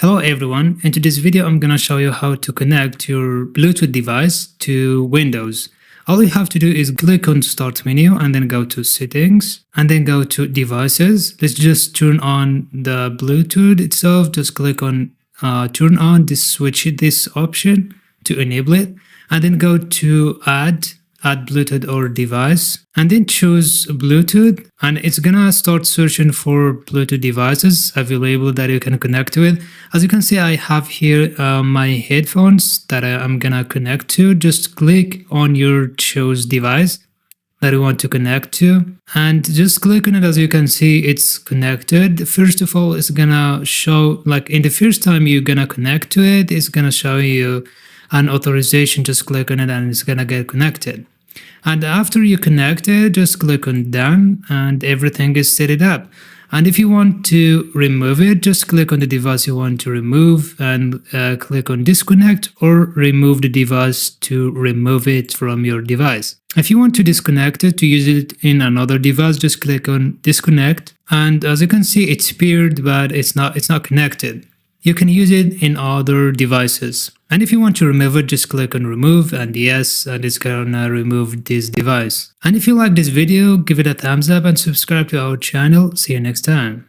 Hello everyone, in today's video I'm gonna show you how to connect your Bluetooth device to Windows. All you have to do is click on Start menu and then go to Settings and then go to Devices. Let's just turn on the Bluetooth itself. Just click on Turn on this option to enable it, and then go to Add Bluetooth or device, and then choose Bluetooth, and it's gonna start searching for Bluetooth devices available that you can connect to it. As you can see, I have here my headphones that I'm gonna connect to. Just click on your choose device that you want to connect to and just click on it. As you can see, it's connected. First of all, it's gonna show, like in the first time you're gonna connect to it, it's gonna show you an authorization. Just click on it and it's gonna get connected. And after you connect it, just click on Done and everything is set it up. And if you want to remove it, just click on the device you want to remove and click on Disconnect, or remove the device to remove it from your device. If you want to disconnect it to use it in another device, just click on Disconnect. And as you can see, it's paired, but it's not connected. You can use it in other devices. And if you want to remove it, just click on Remove and yes, and it's gonna remove this device. And if you like this video, give it a thumbs up and subscribe to our channel. See you next time.